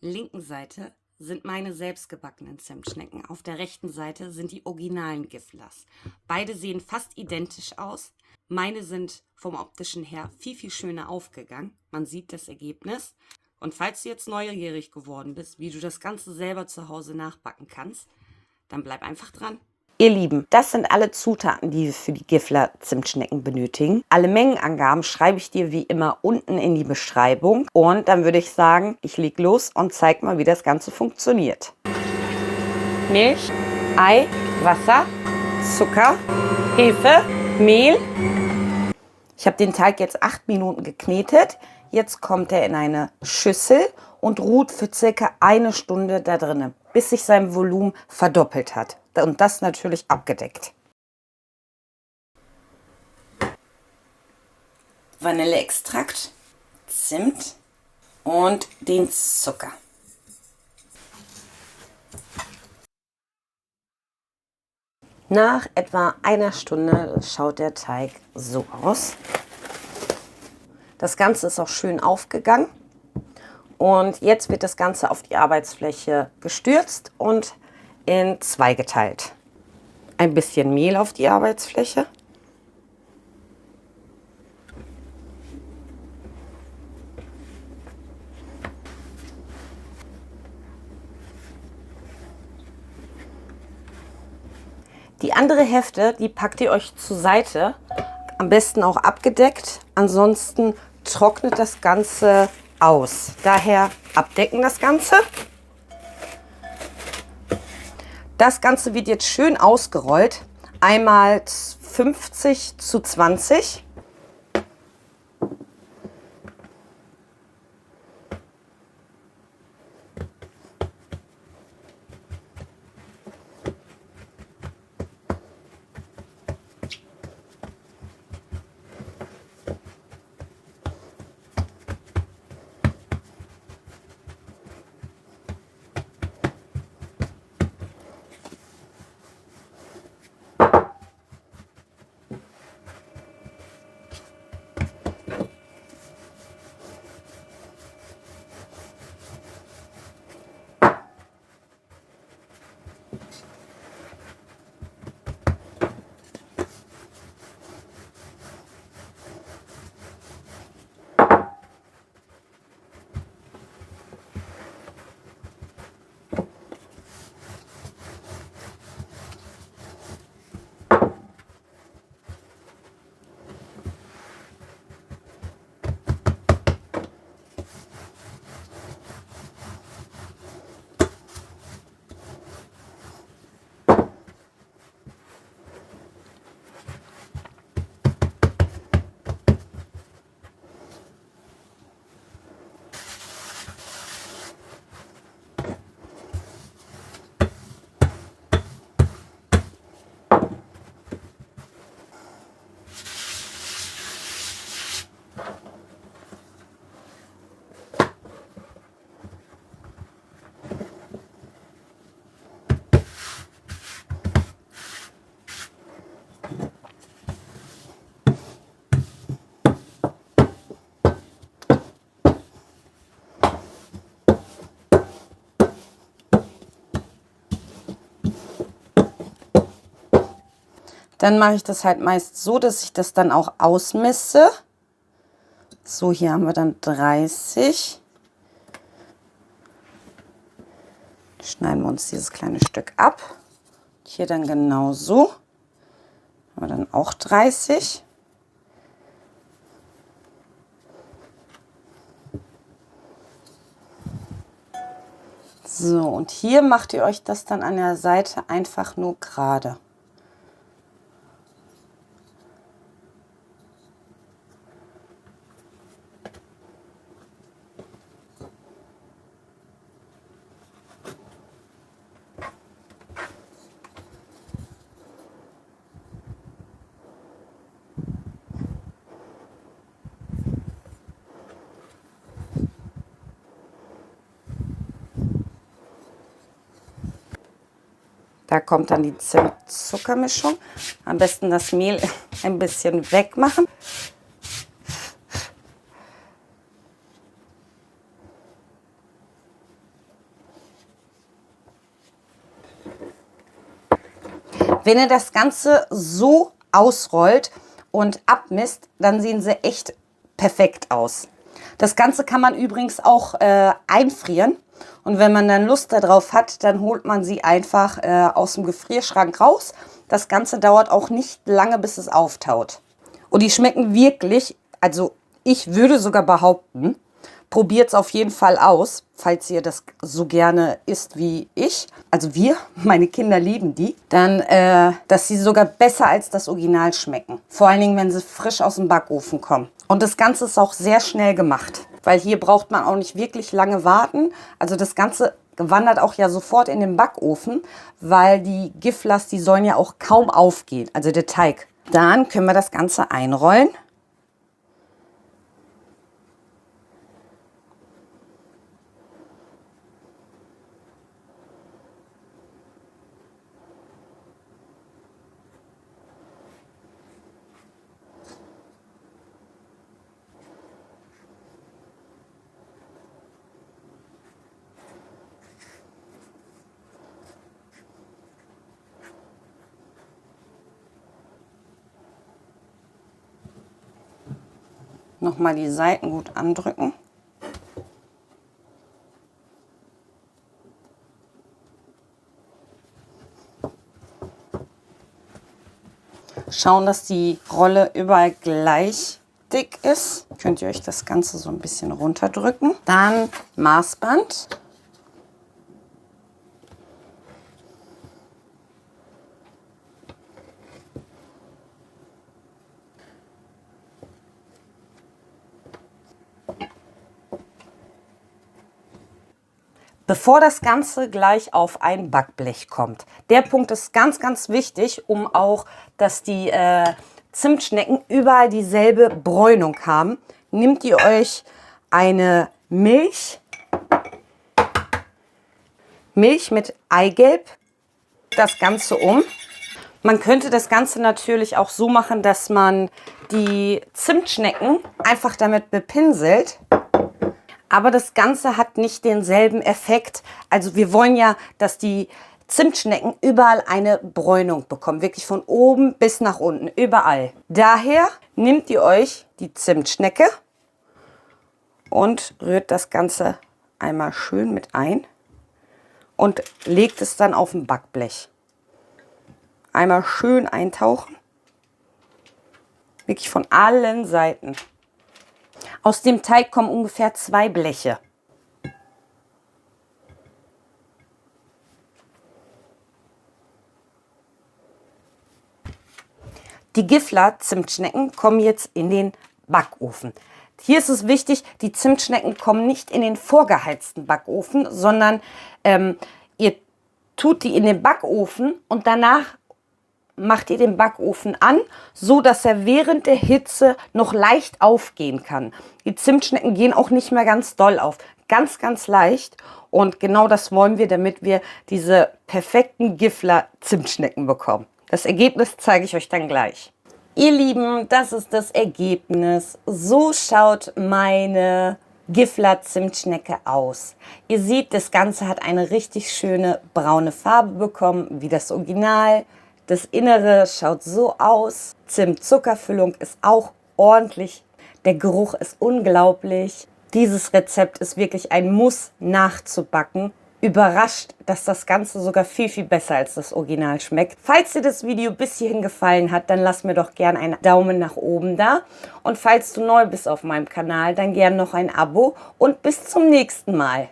linken Seite sind meine selbstgebackenen Zimtschnecken. Auf der rechten Seite sind die originalen Giflers. Beide sehen fast identisch aus. Meine sind vom optischen her viel, viel schöner aufgegangen. Man sieht das Ergebnis. Und falls du jetzt neugierig geworden bist, wie du das Ganze selber zu Hause nachbacken kannst, dann bleib einfach dran. Ihr Lieben, das sind alle Zutaten, die wir für die Gifler Zimtschnecken benötigen. Alle Mengenangaben schreibe ich dir wie immer unten in die Beschreibung. Und dann würde ich sagen, ich leg los und zeig mal, wie das Ganze funktioniert. Milch, Ei, Wasser, Zucker, Hefe, Mehl. Ich habe den Teig jetzt 8 Minuten geknetet. Jetzt kommt er in eine Schüssel und ruht für circa 1 Stunde da drin, bis sich sein Volumen verdoppelt hat. Und das natürlich abgedeckt. Vanilleextrakt, Zimt und den Zucker. Nach etwa 1 Stunde schaut der Teig so aus. Das Ganze ist auch schön aufgegangen. Und jetzt wird das Ganze auf die Arbeitsfläche gestürzt und in 2 geteilt. Ein bisschen Mehl auf die Arbeitsfläche. Die andere Hälfte, die packt ihr euch zur Seite, am besten auch abgedeckt, ansonsten trocknet das Ganze aus. Daher abdecken das Ganze. Das Ganze wird jetzt schön ausgerollt, einmal 50:20. Dann mache ich das halt meist so, dass ich das dann auch ausmesse. So, hier haben wir dann 30. Schneiden wir uns dieses kleine Stück ab. Hier dann genauso. Haben wir dann auch 30. So, und hier macht ihr euch das dann an der Seite einfach nur gerade. Da kommt dann die Zimt-Zuckermischung. Am besten das Mehl ein bisschen wegmachen. Wenn ihr das Ganze so ausrollt und abmisst, dann sehen sie echt perfekt aus. Das Ganze kann man übrigens auch einfrieren. Und wenn man dann Lust darauf hat, dann holt man sie einfach aus dem Gefrierschrank raus. Das Ganze dauert auch nicht lange, bis es auftaut. Und die schmecken wirklich, also ich würde sogar behaupten, probiert es auf jeden Fall aus, falls ihr das so gerne isst wie ich. Also wir, meine Kinder lieben die. Dann, dass sie sogar besser als das Original schmecken. Vor allen Dingen, wenn sie frisch aus dem Backofen kommen. Und das Ganze ist auch sehr schnell gemacht. Weil hier braucht man auch nicht wirklich lange warten. Also das Ganze wandert auch ja sofort in den Backofen, weil die Giflas, die sollen ja auch kaum aufgehen. Also der Teig. Dann können wir das Ganze einrollen. Nochmal die Seiten gut andrücken. Schauen, dass die Rolle überall gleich dick ist. Könnt ihr euch das Ganze so ein bisschen runterdrücken. Dann Maßband. Bevor das Ganze gleich auf ein Backblech kommt. Der Punkt ist ganz, ganz wichtig, um auch, dass die Zimtschnecken überall dieselbe Bräunung haben. Nehmt ihr euch eine Milch mit Eigelb, das Ganze um. Man könnte das Ganze natürlich auch so machen, dass man die Zimtschnecken einfach damit bepinselt. Aber das Ganze hat nicht denselben Effekt. Also wir wollen ja, dass die Zimtschnecken überall eine Bräunung bekommen. Wirklich von oben bis nach unten, überall. Daher nehmt ihr euch die Zimtschnecke und rührt das Ganze einmal schön mit ein und legt es dann auf ein Backblech. Einmal schön eintauchen. Wirklich von allen Seiten. Aus dem Teig kommen ungefähr 2 Bleche. Die Gifler-Zimtschnecken kommen jetzt in den Backofen. Hier ist es wichtig, die Zimtschnecken kommen nicht in den vorgeheizten Backofen, sondern ihr tut die in den Backofen und danach macht ihr den Backofen an, so dass er während der Hitze noch leicht aufgehen kann. Die Zimtschnecken gehen auch nicht mehr ganz doll auf. Ganz, ganz leicht. Und genau das wollen wir, damit wir diese perfekten Gifler-Zimtschnecken bekommen. Das Ergebnis zeige ich euch dann gleich. Ihr Lieben, das ist das Ergebnis. So schaut meine Gifler-Zimtschnecke aus. Ihr seht, das Ganze hat eine richtig schöne braune Farbe bekommen, wie das Original. Das Innere schaut so aus. Zimt-Zuckerfüllung ist auch ordentlich. Der Geruch ist unglaublich. Dieses Rezept ist wirklich ein Muss nachzubacken. Überrascht, dass das Ganze sogar viel, viel besser als das Original schmeckt. Falls dir das Video bis hierhin gefallen hat, dann lass mir doch gerne einen Daumen nach oben da. Und falls du neu bist auf meinem Kanal, dann gerne noch ein Abo und bis zum nächsten Mal.